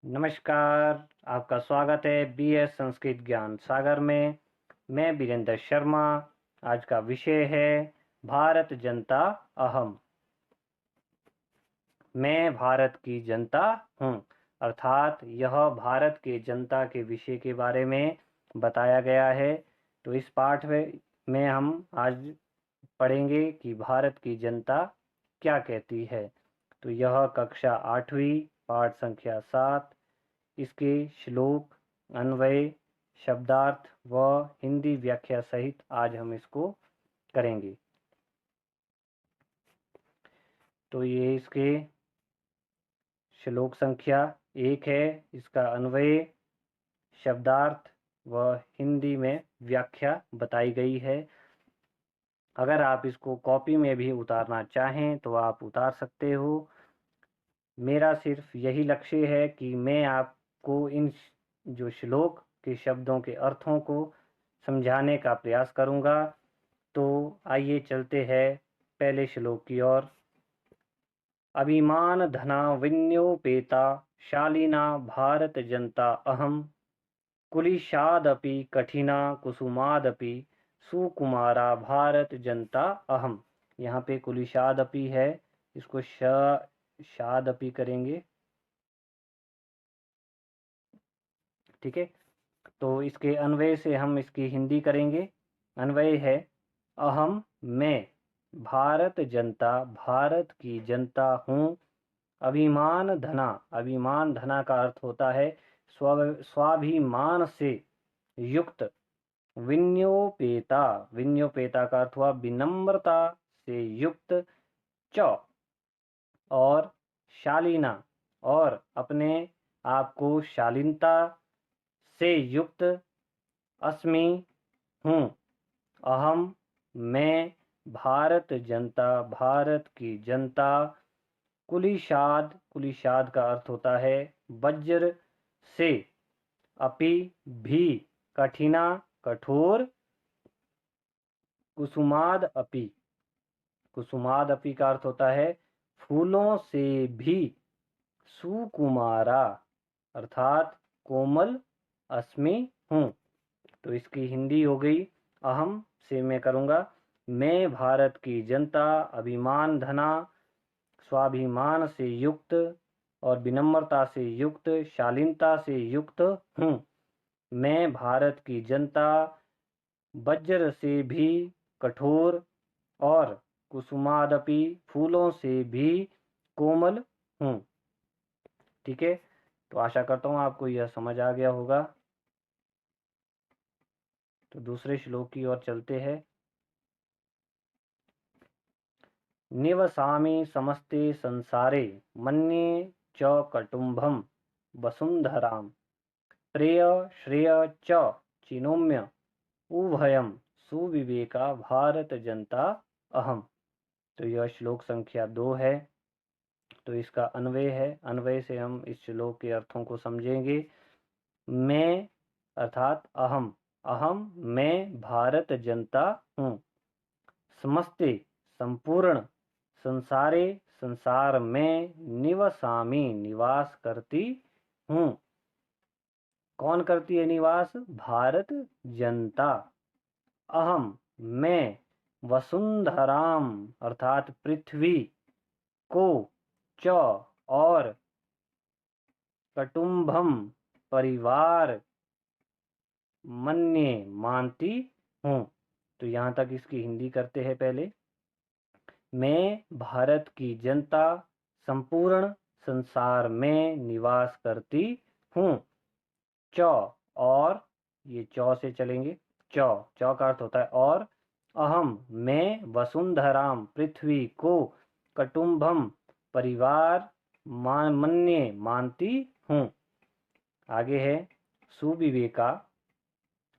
नमस्कार, आपका स्वागत है बीएस संस्कृत ज्ञान सागर में। मैं वीरेंद्र शर्मा। आज का विषय है भारत जनता अहम। मैं भारत की जनता हूँ, अर्थात यह भारत के जनता के विषय के बारे में बताया गया है। तो इस पाठ में हम आज पढ़ेंगे कि भारत की जनता क्या कहती है। तो यह कक्षा 8वीं पाठ संख्या 7। इसके श्लोक, अन्वय, शब्दार्थ व हिंदी व्याख्या सहित आज हम इसको करेंगे। तो ये इसके श्लोक संख्या 1 है, इसका अन्वय, शब्दार्थ व हिंदी में व्याख्या बताई गई है। अगर आप इसको कॉपी में भी उतारना चाहें तो आप उतार सकते हो। मेरा सिर्फ यही लक्ष्य है कि मैं आपको इन जो श्लोक के शब्दों के अर्थों को समझाने का प्रयास करूंगा। तो आइए चलते हैं पहले श्लोक की ओर। अभिमान धना विन्योपेता शालिना भारत जनता अहम कुलिशादपि कठिना कुसुमादपि सुकुमारा भारत जनता अहम। यहाँ पे कुलिशादपि है, इसको शादपि करेंगे। ठीक है, तो इसके अन्वय से हम इसकी हिंदी करेंगे। अन्वय है अहम मैं भारत जनता भारत की जनता हूँ। अभिमान धना, अभिमान धना का अर्थ होता है स्वाभिमान से युक्त। विन्योपेता, विन्योपेता का अर्थ हुआ विनम्रता से युक्त। च और शालीना, और अपने आप को शालीनता से युक्त। अस्मि हूँ, अहम मैं भारत जनता भारत की जनता। कुलिशाद, कुलिशाद का अर्थ होता है वज्र से। अपि भी, कठिना कठोर। कुसुमाद अपि, कुसुमाद अपि का अर्थ होता है फूलों से भी। सुकुमारा अर्थात कोमल। अस्मि हूँ। तो इसकी हिंदी हो गई। अहम से मैं करूँगा मैं भारत की जनता, अभिमान धना स्वाभिमान से युक्त और विनम्रता से युक्त, शालीनता से युक्त हूँ। मैं भारत की जनता वज्र से भी कठोर और कुसुमादपि फूलों से भी कोमल हूँ। ठीक है, तो आशा करता हूँ आपको यह समझ आ गया होगा। तो दूसरे श्लोक की ओर चलते हैं। निवसामि समस्ते संसारे मन्ये च कटुम्भम वसुंधराम प्रेय श्रेय च चिनोम्य उभयम सुविवेका भारत जनता अहम। तो यह श्लोक संख्या 2 है। तो इसका अन्वय है, अन्वय से हम इस श्लोक के अर्थों को समझेंगे। मैं अर्थात अहम, अहम मैं भारत जनता हूँ। समस्ते संपूर्ण, संसारे संसार में, निवसामि निवास करती हूँ। कौन करती है निवास? भारत जनता। अहम मैं वसुंधराम अर्थात पृथ्वी को, च और, कटुम्भम परिवार, मन्ये मानती हूँ। तो यहाँ तक इसकी हिंदी करते हैं पहले। मैं भारत की जनता संपूर्ण संसार में निवास करती हूँ। च और, ये चौ से चलेंगे। च, च का अर्थ होता है और। अहम मैं वसुंधराम पृथ्वी को, कटुम्भम परिवार, मन्ये मानती हूँ। आगे है सुविवेका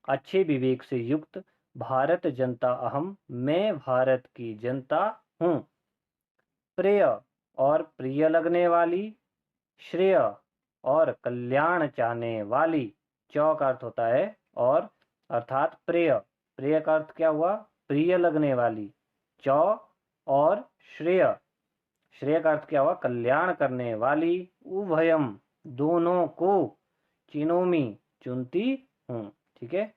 अच्छे विवेक से युक्त। भारत जनता अहम मैं भारत की जनता हूँ। प्रेय और प्रिय लगने वाली। श्रेय और कल्याण चाहने वाली। च का अर्थ होता है और, अर्थात प्रेय, प्रेय का अर्थ क्या हुआ? प्रिय लगने वाली। च और श्रेय, श्रेय का अर्थ क्या हुआ? कल्याण करने वाली। उभयम दोनों को चिनोमी चुनती हूँ। ठीक है,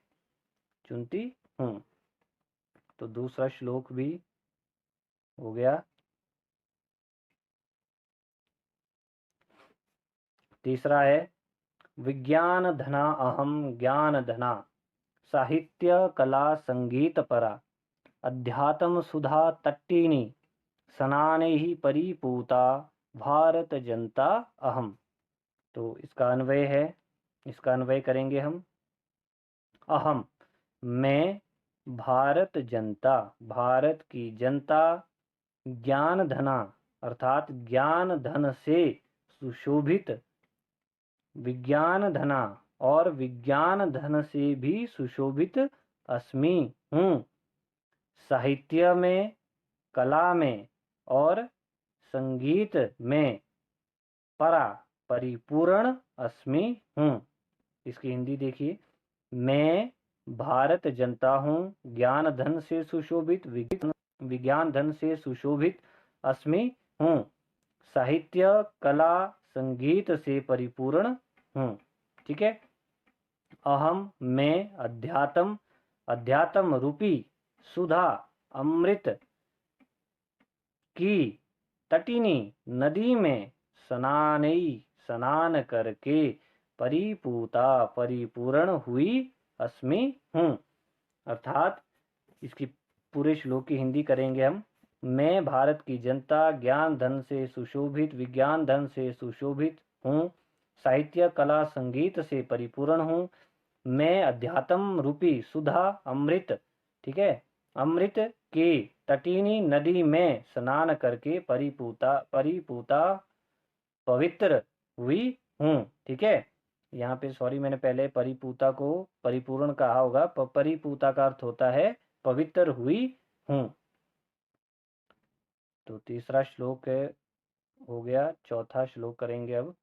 चुनती हूँ। तो दूसरा श्लोक भी हो गया। तीसरा है विज्ञान धना अहम ज्ञान धना साहित्य कला संगीत परा अध्यात्म सुधा तट्टिनी सनाने ही परिपूता भारत जनता अहम। तो इसका अन्वय है, इसका अन्वय करेंगे हम। अहम मैं, भारत जनता भारत की जनता, ज्ञान धना अर्थात ज्ञान धन से सुशोभित, विज्ञान धना और विज्ञान धन से भी सुशोभित अस्मि हूँ, साहित्य में, कला में और संगीत में परा परिपूर्ण अस्मि हूँ। इसकी हिंदी देखिए, मैं भारत जनता हूँ, ज्ञान धन से सुशोभित, विज्ञान धन से सुशोभित अस्मि हूँ, साहित्य कला संगीत से परिपूर्ण हूँ। ठीक है। अहम मैं अध्यात्म, अध्यात्म रूपी सुधा अमृत की तटिनी नदी में स्नान करके परिपूता परिपूर्ण हुई अस्मि हूँ। अर्थात इसकी पूरे श्लोक की हिंदी करेंगे हम। मैं भारत की जनता ज्ञान धन से सुशोभित, विज्ञान धन से सुशोभित हूँ, साहित्य कला संगीत से परिपूर्ण हूँ, मैं अध्यात्म रूपी सुधा अमृत, ठीक है, अमृत की तटीनी नदी में स्नान करके परिपूता पवित्र हुई हूँ। ठीक है। यहाँ पे सॉरी, मैंने पहले परिपूता को परिपूर्ण कहा होगा। परिपूता का अर्थ होता है पवित्र हुई हूँ। तो तीसरा श्लोक हो गया। चौथा श्लोक करेंगे अब।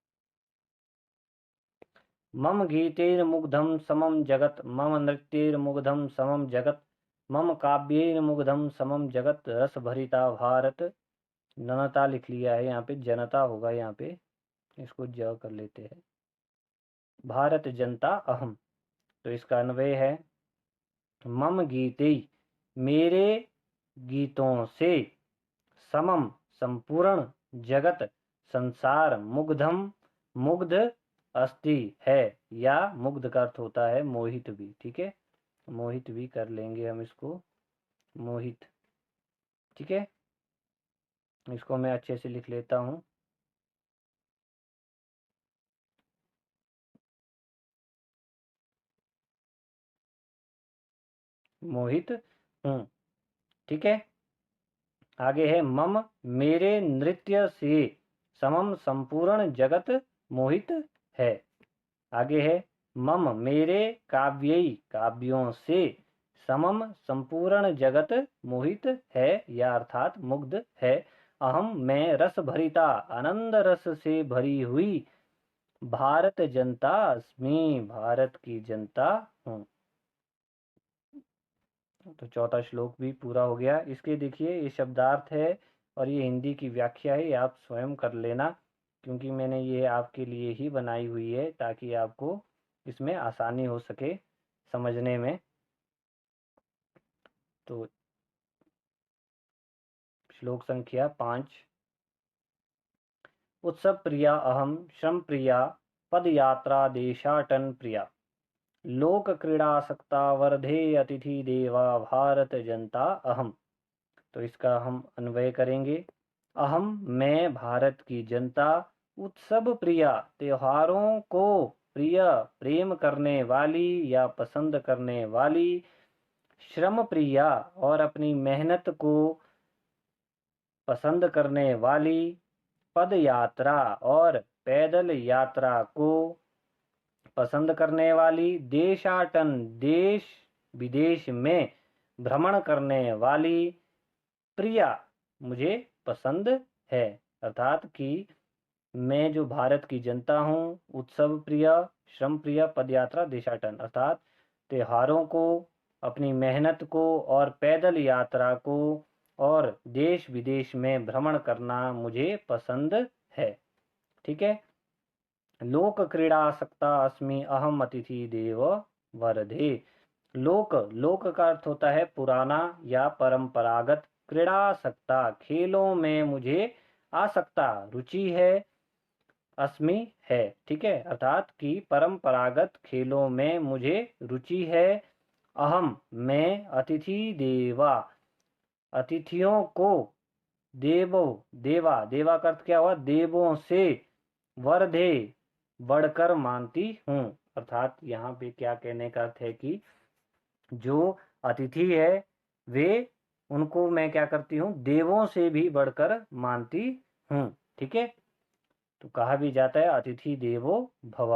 मम गीतेर्मुग्धं समम जगत, मम नृत्येर्मुग्धं समम जगत, मम काव्येर्मुग्धं समम जगत, रस भरिता भारत जनता लिख लिया है, यहाँ पे जनता होगा, यहाँ पे इसको ज कर लेते हैं, भारत जनता अहम। तो इसका अन्वय है मम गीते मेरे गीतों से, समम संपूर्ण, जगत संसार, मुग्धम मुग्ध अस्ति है, या मुग्ध का अर्थ होता है मोहित भी। ठीक है, मोहित भी कर लेंगे हम इसको, मोहित। ठीक है, इसको मैं अच्छे से लिख लेता हूँ। मोहित हूँ। ठीक है। आगे है मम मेरे नृत्य से समम संपूर्ण जगत मोहित है। आगे है मम मेरे काव्यई काव्यों से समम संपूर्ण जगत मोहित है, या अर्थात मुग्ध है। अहम मैं रस भरिता आनंद रस से भरी हुई भारत जनता अस्मि भारत की जनता हूँ। तो चौथा श्लोक भी पूरा हो गया। इसके देखिए ये शब्दार्थ है और ये हिंदी की व्याख्या है, आप स्वयं कर लेना, क्योंकि मैंने ये आपके लिए ही बनाई हुई है ताकि आपको इसमें आसानी हो सके समझने में। तो श्लोक संख्या 5। उत्सव प्रिया अहम श्रम प्रिया पद यात्रा देशाटन प्रिया लोक क्रीड़ासक्ता वर्धे अतिथि देवा भारत जनता अहम। तो इसका हम अन्वय करेंगे। अहम मैं भारत की जनता, उत्सव प्रिया त्योहारों को प्रिय प्रेम करने वाली या पसंद करने वाली, श्रम प्रिया और अपनी मेहनत को पसंद करने वाली, पद यात्रा और पैदल यात्रा को पसंद करने वाली, देशाटन देश विदेश में भ्रमण करने वाली, प्रिया मुझे पसंद है। अर्थात कि मैं जो भारत की जनता हूँ, उत्सव प्रिय, श्रम प्रिय, पदयात्रा, देशाटन अर्थात त्योहारों को, अपनी मेहनत को और पैदल यात्रा को और देश विदेश में भ्रमण करना मुझे पसंद है। ठीक है। लोक क्रीड़ासक्ता अस्मि अहम अतिथि देव वरदे। लोक, लोक का अर्थ होता है पुराना या परंपरागत। क्रीड़ासक्ता, खेलों में मुझे आसक्ता, रुचि है। अस्मि है, ठीक है, अर्थात कि परंपरागत खेलों में मुझे रुचि है। अहम, मैं, अतिथि देवा, अतिथियों को, देवो, देवा, देवा का अर्थ क्या हुआ, देवों से, वरदे, बढ़कर मानती हूँ। अर्थात यहाँ पे क्या कहने का अर्थ है कि जो अतिथि है वे, उनको मैं क्या करती हूँ, देवों से भी बढ़कर मानती हूँ। ठीक है, तो कहा भी जाता है अतिथि देवो भव।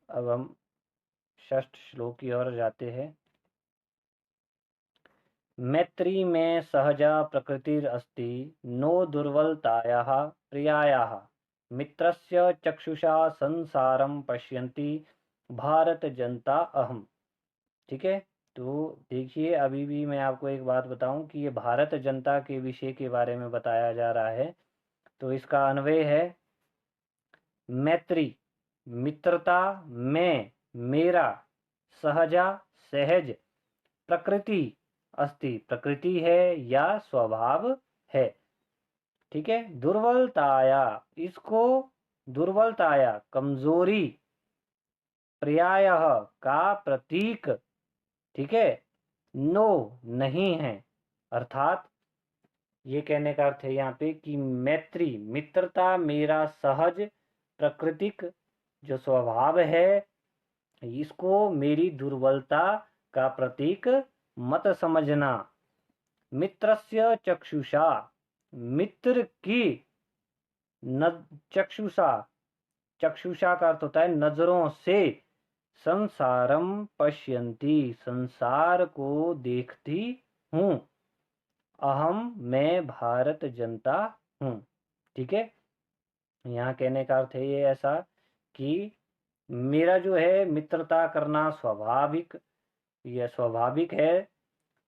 अब हम षष्ठ श्लोक की ओर जाते हैं। मैत्री में सहजा प्रकृतिरस्ति नो दुर्बलतायाः प्रियायाः मित्रस्य चक्षुषा संसारम पश्यन्ति भारत जनता अहम। ठीक है, तो देखिए अभी भी मैं आपको एक बात बताऊं कि ये भारत जनता के विषय के बारे में बताया जा रहा है। तो इसका अन्वय है मैत्री, मित्रता में, मेरा, सहजा, सहज, प्रकृति, अस्ति, प्रकृति है या स्वभाव है। ठीक है, दुर्बलताया, इसको, दुर्बलताया, कमजोरी, प्रियायः का प्रतीक, ठीक है, नो, नहीं है। अर्थात ये कहने का अर्थ है यहाँ पे कि मैत्री, मित्रता मेरा सहज प्राकृतिक जो स्वभाव है, इसको मेरी दुर्बलता का प्रतीक मत समझना। मित्रस्य चक्षुषा, मित्र की न, चक्षुषा, चक्षुषा का अर्थ होता है नजरों से, संसारम पश्यन्ति, संसार को देखती हूँ। अहम, मैं भारत जनता हूँ। ठीक है, यहाँ कहने का अर्थ है ये ऐसा कि मेरा जो है मित्रता करना स्वाभाविक, यह स्वाभाविक है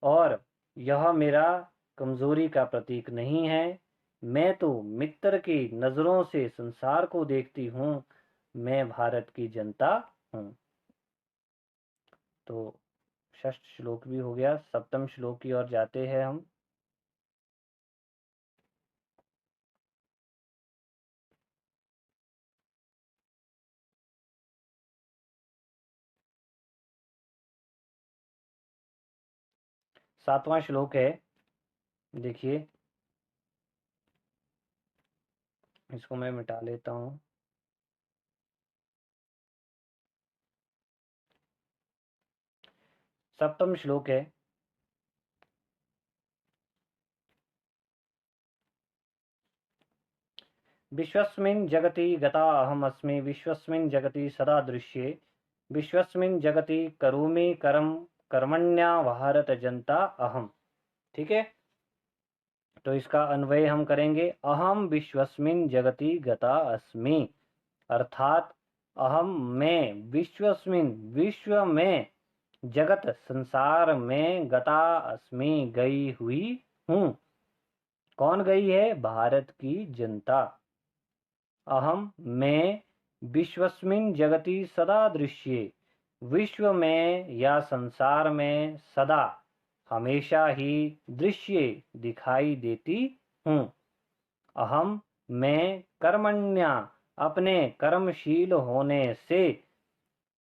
और यह मेरा कमजोरी का प्रतीक नहीं है। मैं तो मित्र की नजरों से संसार को देखती हूँ। मैं भारत की जनता हूँ। तो षष्ठ श्लोक भी हो गया। सप्तम श्लोक की ओर जाते हैं हम। सातवां श्लोक है, देखिए इसको मैं मिटा लेता हूँ। सप्तम श्लोक है, विश्वस्मिन् जगति गता अहमस्मि विश्वस्मिन् जगति सदा दृश्ये विश्वस्मिन् जगति करोमि करम कर्मण्या भारत जनता अहम। ठीक है, तो इसका अन्वय हम करेंगे, अहम विश्वस्मिन् जगति गता अस्मि, अर्थात अहम, मैं, विश्वस्मिन्, विश्व में, जगत, संसार में, गता अस्मि, गई हुई हूँ। कौन गई है, भारत की जनता। अहम, मैं, विश्वस्मिन् जगति सदा दृश्ये, विश्व में या संसार में सदा, हमेशा ही, दृश्य, दिखाई देती हूँ। अहम, मैं, कर्मण्या, अपने कर्मशील होने से,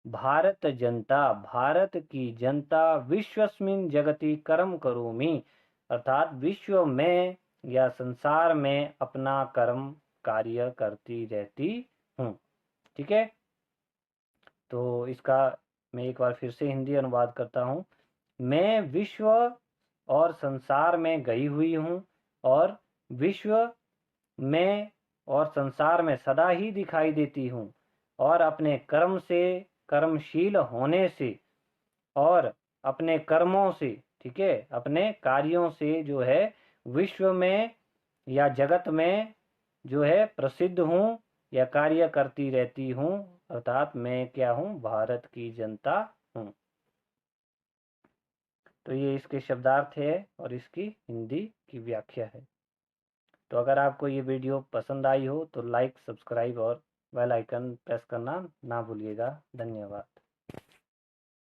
भारत जनता, भारत की जनता, विश्वस्मिन् जगति कर्म करोमि, अर्थात विश्व में या संसार में अपना कर्म कार्य करती रहती हूँ। ठीक है, तो इसका मैं एक बार फिर से हिंदी अनुवाद करता हूँ। मैं विश्व और संसार में गई हुई हूँ और विश्व में और संसार में सदा ही दिखाई देती हूँ और अपने कर्म से, कर्मशील होने से और अपने कर्मों से, ठीक है, अपने कार्यों से जो है विश्व में या जगत में जो है प्रसिद्ध हूँ या कार्य करती रहती हूँ। अर्थात मैं क्या हूँ, भारत की जनता हूँ। तो ये इसके शब्दार्थ है और इसकी हिंदी की व्याख्या है। तो अगर आपको ये वीडियो पसंद आई हो तो लाइक, सब्सक्राइब और बेल आइकन प्रेस करना ना भूलिएगा। धन्यवाद।